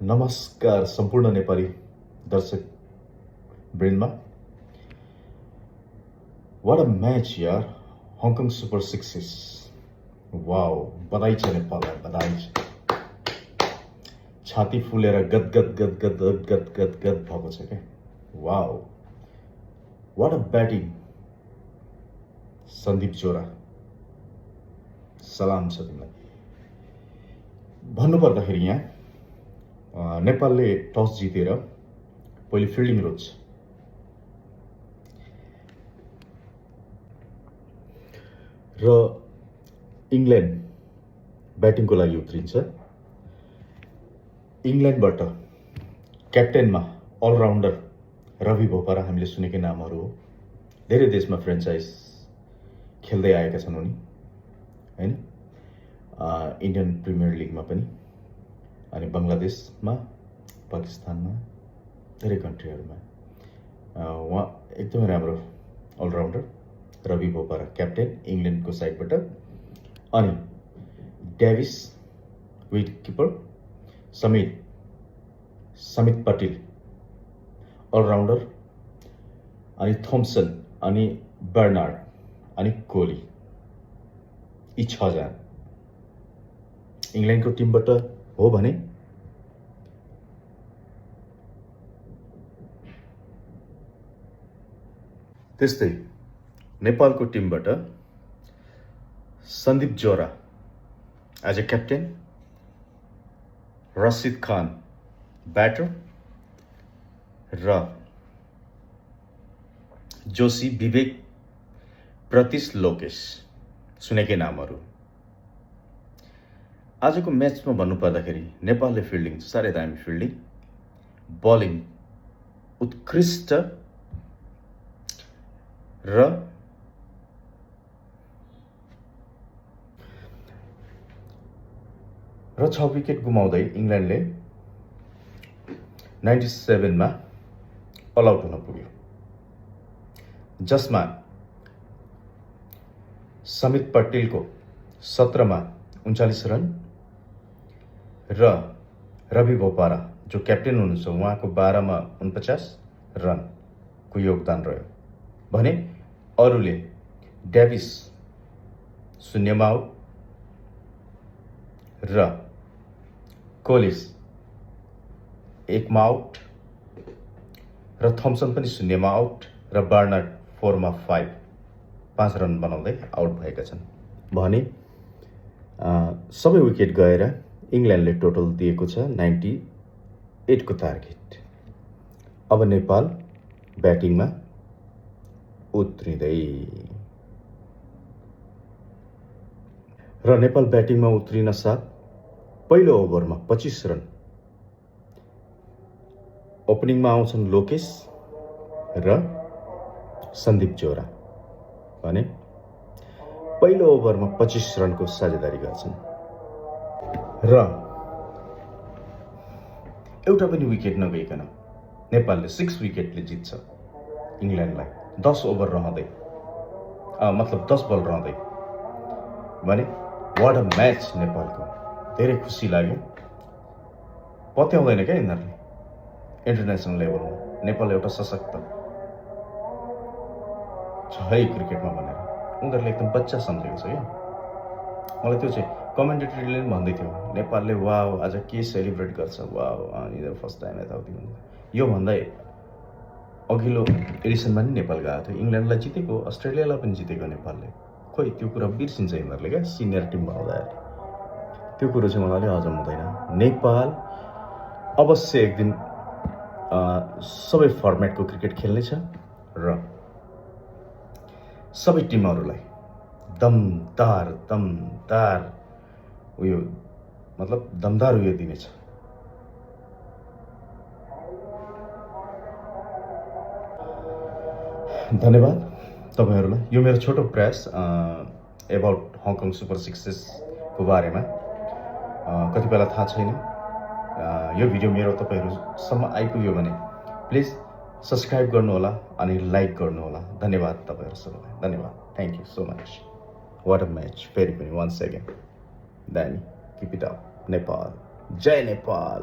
नमस्कार सम्पूर्ण नेपाली दर्शक वृन्दमा। व्हाट अ मैच यार, हङकङ सुपर सिक्सेस। वाओ, बधाई छ नेपाललाई, बधाई छ। छाती फुलेर गदगद गदगद गदगद गदगद भएको छ क्या। Wow, what a batting Sandeep जोरा, सलाम छ तिमीलाई। भन्नुपर्दाखेरि यहाँ नेपालले टस जितेर पहिले फिल्डिङ रोज्छ र इङ्ल्यान्ड ब्याटिङको लागि उत्रिन्छ। इङ्ल्यान्डबाट क्याप्टेनमा अलराउन्डर रवि बोपारा, हामीले सुनेकै नामहरू हो। धेरै देशमा फ्रेन्चाइज खेल्दै आएका छन् उनी, हैन? इन्डियन प्रिमियर लिगमा पनि, अनि बङ्गलादेशमा, पाकिस्तानमा, धेरै कन्ट्रीहरूमा उहाँ एकदमै राम्रो अलराउन्डर रवि बोपारा, क्याप्टेन इङ्ल्यान्डको साइडबाट। अनि डेभिस विकेट किपर, समित पटेल अलराउन्डर, अनि थोम्सन, अनि बर्नार्ड, अनि कोहली, यी 6 जना इङ्ल्यान्डको टिमबाट हो भने त्यस्तै नेपालको टिमबाट Sandeep Jora as a captain, Rashid Khan batter र जोशी, विवेक, प्रतीश, लोकेश, सुनेकै नामहरू। आजको म्याचमा भन्नुपर्दाखेरि नेपालले फिल्डिङ साह्रै दामी फिल्डिङ, बलिङ उत्कृष्ट र 6 विकेट गुमाउँदै इङ्ल्यान्डले 97 मा अल आउट हुन पुग्यो, जसमा समित पटेलको 17 मा 39 रन र रवि बोपारा जो क्याप्टेन हुनुहुन्छ उहाँको 12 मा 49 रनको योगदान रह्यो भने अरूले डेभिस 0 मा आउट र कोहलिस 1 मा आउट र थम्सन पनि 0 मा आउट र बर्नार्ड 4 मा 5 रन बनाउँदै आउट भएका छन् भने सबै विकेट गएर इङ्ल्यान्डले टोटल दिएको छ 98 को टार्गेट। अब नेपाल ब्याटिङमा उत्रिँदै र नेपाल ब्याटिङमा उत्रिन साथ पहिलो ओभरमा 25 रन ओपनिङमा आउँछन् लोकेश र सन्दीप जोरा भने पहिलो ओभरमा 25 रनको साझेदारी गर्छन् र एउटा पनि विकेट नगइकन नेपालले 6 विकेटले जित्छ इङ्ल्यान्डलाई 10 ओभर रहँदै, मतलब 10 बल रहँदै। भने व्हाट अ म्याच नेपालको, धेरै खुसी लाग्यो। पत्याउँदैन क्या यिनीहरूले इन्टरनेसनल लेभलमा नेपाल एउटा सशक्त छ है क्रिकेटमा भनेर उनीहरूले एकदम बच्चा सम्झेको छ क्या। मलाई त्यो चाहिँ कमेन्टेटरले पनि भन्दै थियो, नेपालले वाओ आज के सेलिब्रेट गर्छ, वाओ यिनीहरू फर्स्ट टाइम यताउति भन्दै। यो भन्दा अघिल्लो एडिसनमा नि नेपाल गएको थियो, इङ्ल्यान्डलाई जितेको, अस्ट्रेलियालाई पनि जितेको नेपालले। खोइ त्यो कुरा बिर्सिन्छ यिनीहरूले क्या, सिनियर टिममा आउँदाखेरि त्यो कुरो चाहिँ मलाई अलिक हजम हुँदैन। नेपाल अवश्य एक दिन सबै फर्मेटको क्रिकेट खेल्नेछ र सबै टिमहरूलाई दमदार उयो, मतलब दमदार उयो दिनेछ। धन्यवाद तपाईहरूलाई। यो मेरो छोटो प्रयास एबाउट हङकङ सुपर सिक्सेसको बारेमा। कति बेला थाहा छैन, यो भिडियो मेरो तपाईँहरूसम्म आइपुग्यो भने प्लिज सब्सक्राइब गर्नुहोला अनि लाइक गर्नुहोला। धन्यवाद तपाईँहरू सबैलाई, धन्यवाद, thank you so much. What a match, फेरि पनि वन्स अगेन दामी, किप इट अप नेपाल, जय नेपाल।